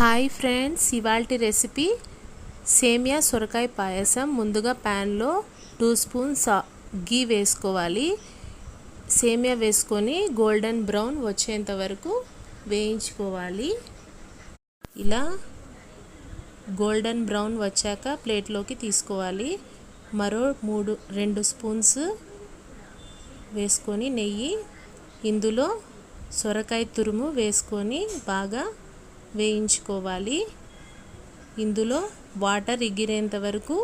Hi friends, ఇవాల్టి recipe సేమియా సొరకాయ పాయసం. ముందుగా ప్యాన్లో 2 స్పూన్స్ గీ వేసుకోవాలి. సేమియా వేసుకొని గోల్డెన్ బ్రౌన్ వచ్చేంత వరకు వేయించుకోవాలి. ఇలా గోల్డెన్ బ్రౌన్ వచ్చాక ప్లేట్లోకి తీసుకోవాలి. మరో 2 స్పూన్స్ వేసుకొని నెయ్యి, ఇందులో సొరకాయ తురుము వేసుకొని బాగా వేయించుకోవాలి. ఇందులో వాటర్ ఎగిరేంత వరకు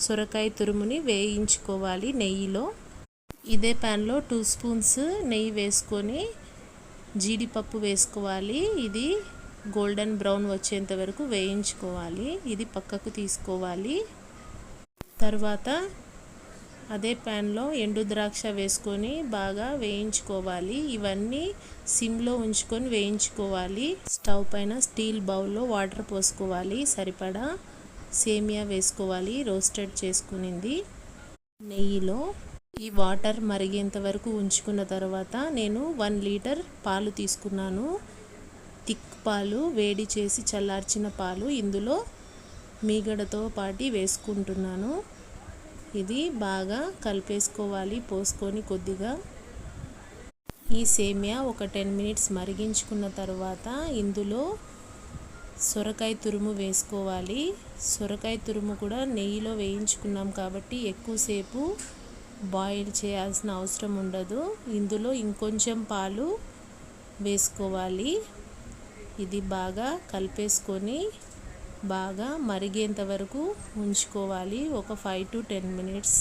సొరకాయ తురుముని వేయించుకోవాలి నెయ్యిలో. ఇదే ప్యాన్లో 2 స్పూన్స్ నెయ్యి వేసుకొని జీడిపప్పు వేసుకోవాలి. ఇది గోల్డెన్ బ్రౌన్ వచ్చేంత వరకు వేయించుకోవాలి. ఇది పక్కకు తీసుకోవాలి. తర్వాత అదే ప్యాన్లో ఎండు ద్రాక్ష వేసుకొని బాగా వేయించుకోవాలి. ఇవన్నీ సిమ్లో ఉంచుకొని వేయించుకోవాలి. స్టవ్ పైన స్టీల్ బౌల్లో వాటర్ పోసుకోవాలి. సరిపడా సేమియా వేసుకోవాలి రోస్టెడ్ చేసుకునింది. నెయ్యిలో ఈ వాటర్ మరిగేంత వరకు ఉంచుకున్న తర్వాత నేను 1 లీటర్ పాలు తీసుకున్నాను. థిక్ పాలు, వేడి చేసి చల్లార్చిన పాలు ఇందులో మీగడతో పాటు వేసుకుంటున్నాను. ఇది బాగా కలిపేసుకోవాలి పోసుకొని కొద్దిగా. ఈ సేమియా ఒక 10 మినిట్స్ మరిగించుకున్న తర్వాత ఇందులో సొరకాయ తురుము వేసుకోవాలి. సొరకాయ తురుము కూడా నెయ్యిలో వేయించుకున్నాం కాబట్టి ఎక్కువసేపు బాయిల్ చేయాల్సిన అవసరం ఉండదు. ఇందులో ఇంకొంచెం పాలు వేసుకోవాలి. ఇది బాగా కలిపేసుకొని బాగా మరిగేంత వరకు ఉంచుకోవాలి, ఒక 5 to 10 మినిట్స్.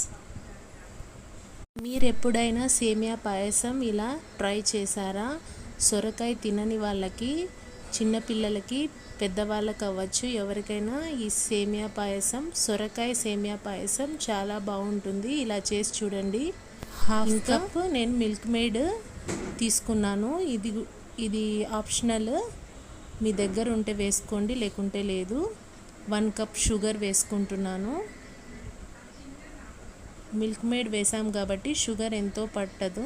మీరు ఎప్పుడైనా సేమియా పాయసం ఇలా ట్రై చేశారా? సొరకాయ తినని వాళ్ళకి, చిన్నపిల్లలకి, పెద్దవాళ్ళకి అవ్వచ్చు, ఎవరికైనా ఈ సేమియా పాయసం, సొరకాయ సేమియా పాయసం చాలా బాగుంటుంది. ఇలా చేసి చూడండి. 1/2 కప్ నేను మిల్క్ మేడ్ తీసుకున్నాను. ఇది ఆప్షనల్, మీ దగ్గర ఉంటే వేసుకోండి, లేకుంటే లేదు. 1 కప్ షుగర్ వేసుకుంటున్నాను. మిల్క్ మేడ్ వేసాం కాబట్టి షుగర్ ఎంతో పట్టదు.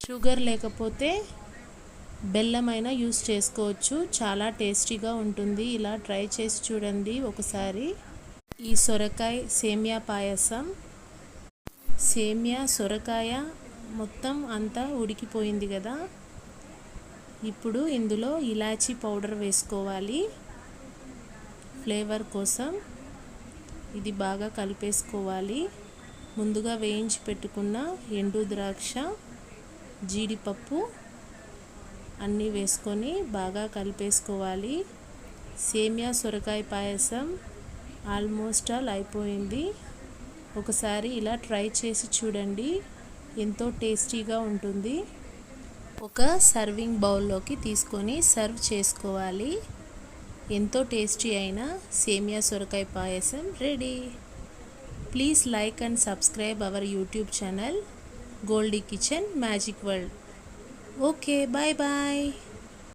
షుగర్ లేకపోతే బెల్లమైనా యూస్ చేసుకోవచ్చు, చాలా టేస్టీగా ఉంటుంది. ఇలా ట్రై చేసి చూడండి ఒకసారి. ఈ సొరకాయ సేమియా పాయసం, సేమియా సొరకాయ మొత్తం అంతా ఉడికిపోయింది కదా. ఇప్పుడు ఇందులో ఇలాచీ పౌడర్ వేసుకోవాలి ఫ్లేవర్ కోసం. ఇది బాగా కలిపేసుకోవాలి. ముందుగా వేయించి పెట్టుకున్న ఎండు ద్రాక్ష, జీడిపప్పు అన్నీ వేసుకొని బాగా కలిపేసుకోవాలి. సేమియా సొరకాయ పాయసం ఆల్మోస్ట్ ఆల్ అయిపోయింది. ఒకసారి ఇలా ట్రై చేసి చూడండి, ఎంతో టేస్టీగా ఉంటుంది. ఒక సర్వింగ్ బౌల్లోకి తీసుకొని సర్వ్ చేసుకోవాలి. ఎంతో టేస్టీ అయిన సేమియా సొరకాయ పాయసం ready. Please like and subscribe our YouTube channel Goldie kitchen magic world. Okay, bye bye.